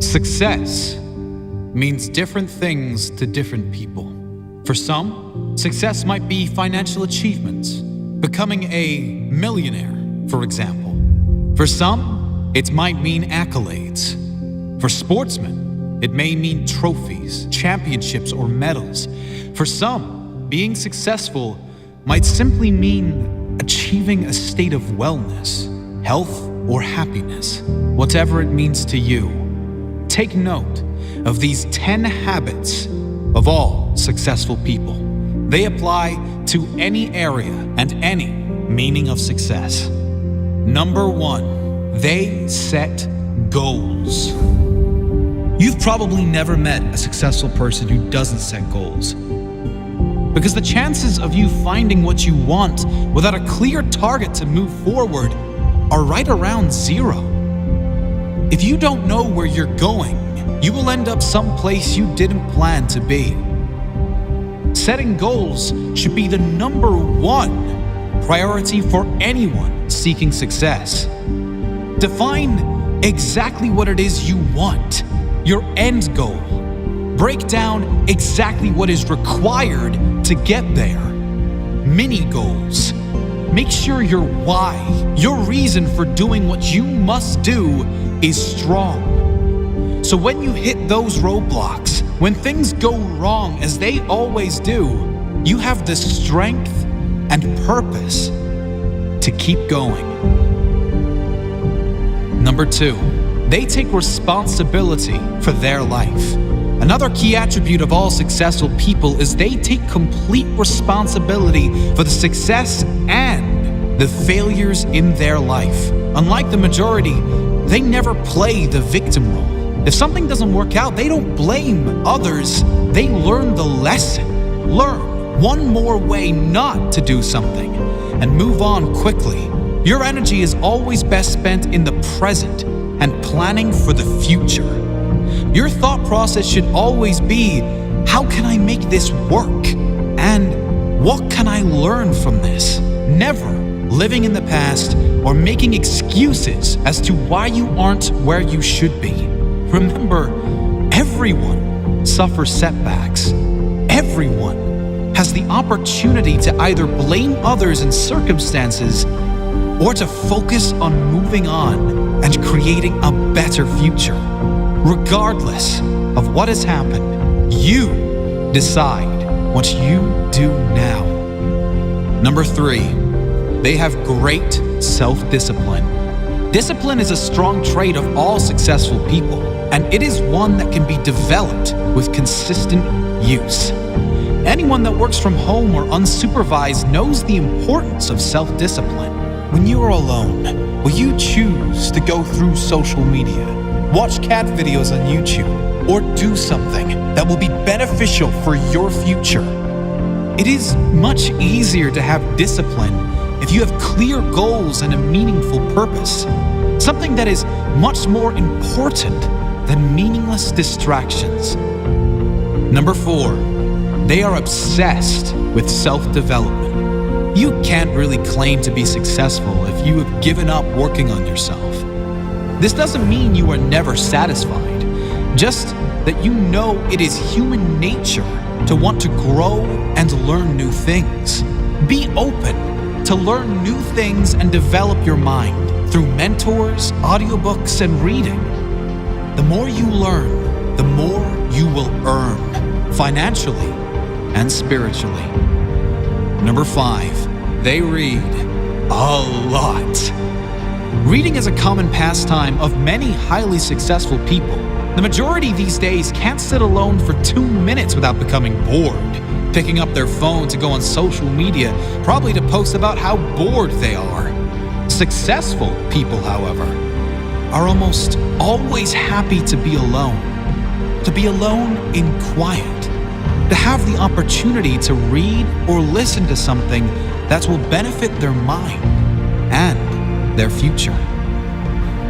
Success means different things to different people. For some, success might be financial achievements, becoming a millionaire, for example. For some, it might mean accolades. For sportsmen, it may mean trophies, championships, or medals. For some, being successful might simply mean achieving a state of wellness, health, or happiness. Whatever it means to you, take note of these 10 habits of all successful people. They apply to any area and any meaning of success. Number 1, they set goals. You've probably never met a successful person who doesn't set goals, because the chances of you finding what you want without a clear target to move forward are right around 0. If you don't know where you're going, you will end up someplace you didn't plan to be. Setting goals should be the number 1 priority for anyone seeking success. Define exactly what it is you want, your end goal. Break down exactly what is required to get there. Mini goals. Make sure your why, your reason for doing what you must do, is strong. So when you hit those roadblocks, when things go wrong as they always do, you have the strength and purpose to keep going. Number 2, they take responsibility for their life. Another key attribute of all successful people is they take complete responsibility for the success and the failures in their life. Unlike the majority, they never play the victim role. If something doesn't work out, they don't blame others. They learn the lesson. Learn one more way not to do something and move on quickly. Your energy is always best spent in the present and planning for the future. Your thought process should always be, how can I make this work? And what can I learn from this? Never living in the past or making excuses as to why you aren't where you should be. Remember, everyone suffers setbacks. Everyone has the opportunity to either blame others and circumstances or to focus on moving on and creating a better future. Regardless of what has happened, you decide what you do now. Number 3, they have great self-discipline. Discipline is a strong trait of all successful people, and it is one that can be developed with consistent use. Anyone that works from home or unsupervised knows the importance of self-discipline. When you are alone, will you choose to go through social media, watch cat videos on YouTube, or do something that will be beneficial for your future? It is much easier to have discipline if you have clear goals and a meaningful purpose, something that is much more important than meaningless distractions. Number 4, they are obsessed with self-development. You can't really claim to be successful if you have given up working on yourself. This doesn't mean you are never satisfied, just that you know it is human nature to want to grow and learn new things. Be open to learn new things and develop your mind through mentors, audiobooks, and reading. The more you learn, the more you will earn, financially and spiritually. Number 5, they read a lot. Reading is a common pastime of many highly successful people. The majority these days can't sit alone for 2 minutes without becoming bored, picking up their phone to go on social media, probably to post about how bored they are. Successful people, however, are almost always happy to be alone in quiet, to have the opportunity to read or listen to something that will benefit their mind and their future.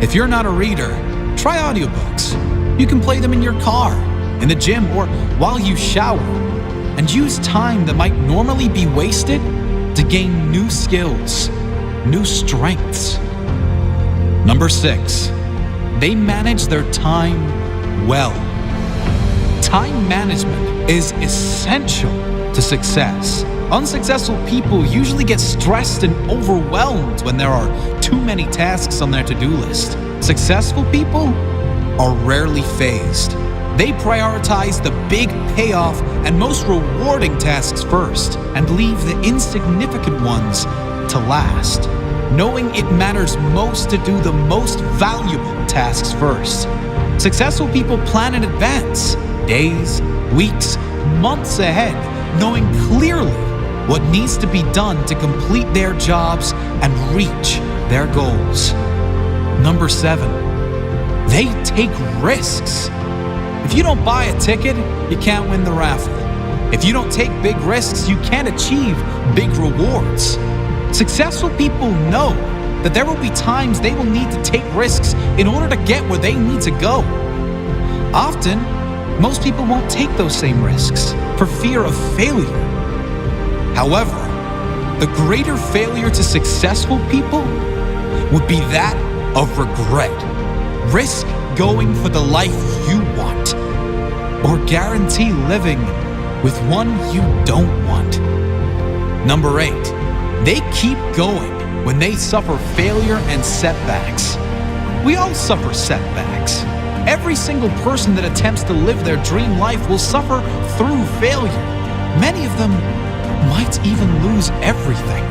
If you're not a reader, try audiobooks. You can play them in your car, in the gym, or while you shower, and use time that might normally be wasted to gain new skills, new strengths. Number 6, they manage their time well. Time management is essential to success. Unsuccessful people usually get stressed and overwhelmed when there are too many tasks on their to-do list. Successful people are rarely phased. They prioritize the big payoff and most rewarding tasks first and leave the insignificant ones to last, knowing it matters most to do the most valuable tasks first. Successful people plan in advance, days, weeks, months ahead, knowing clearly what needs to be done to complete their jobs and reach their goals. Number 7, they take risks. If you don't buy a ticket, you can't win the raffle. If you don't take big risks, you can't achieve big rewards. Successful people know that there will be times they will need to take risks in order to get where they need to go. Often, most people won't take those same risks for fear of failure. However, the greater failure to successful people would be that of regret. Risk going for the life you want, or guarantee living with one you don't want. Number 8, they keep going when they suffer failure and setbacks. We all suffer setbacks. Every single person that attempts to live their dream life will suffer through failure. Many of them might even lose everything.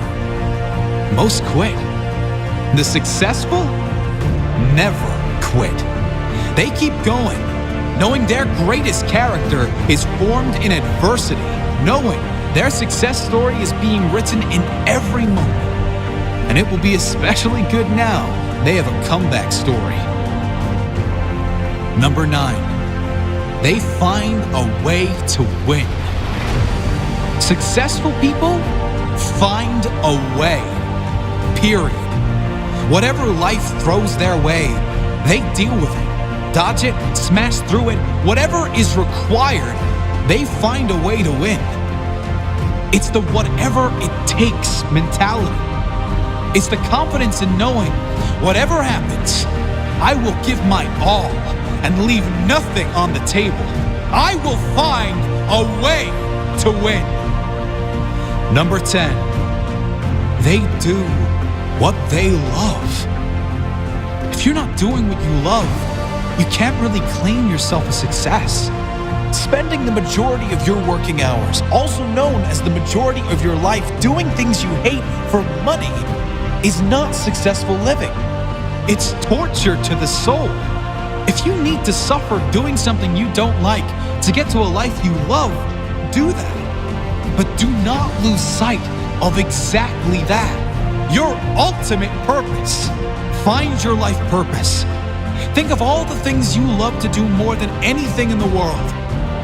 Most quit. The successful never quit. They keep going, knowing their greatest character is formed in adversity, knowing their success story is being written in every moment. And it will be especially good now they have a comeback story. Number 9, they find a way to win. Successful people find a way, period. Whatever life throws their way, they deal with it, dodge it, smash through it. Whatever is required, they find a way to win. It's the whatever it takes mentality. It's the confidence in knowing whatever happens, I will give my all and leave nothing on the table. I will find a way to win. Number 10, they do what they love. If you're not doing what you love, you can't really claim yourself a success. Spending the majority of your working hours, also known as the majority of your life, doing things you hate for money is not successful living. It's torture to the soul. If you need to suffer doing something you don't like to get to a life you love, do that. But do not lose sight of exactly that. Your ultimate purpose. Find your life purpose. Think of all the things you love to do more than anything in the world.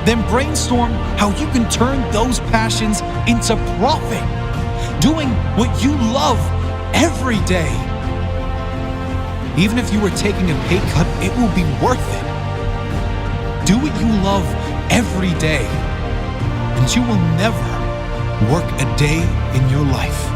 Then brainstorm how you can turn those passions into profit. Doing what you love every day. Even if you were taking a pay cut, it will be worth it. Do what you love every day, and you will never work a day in your life.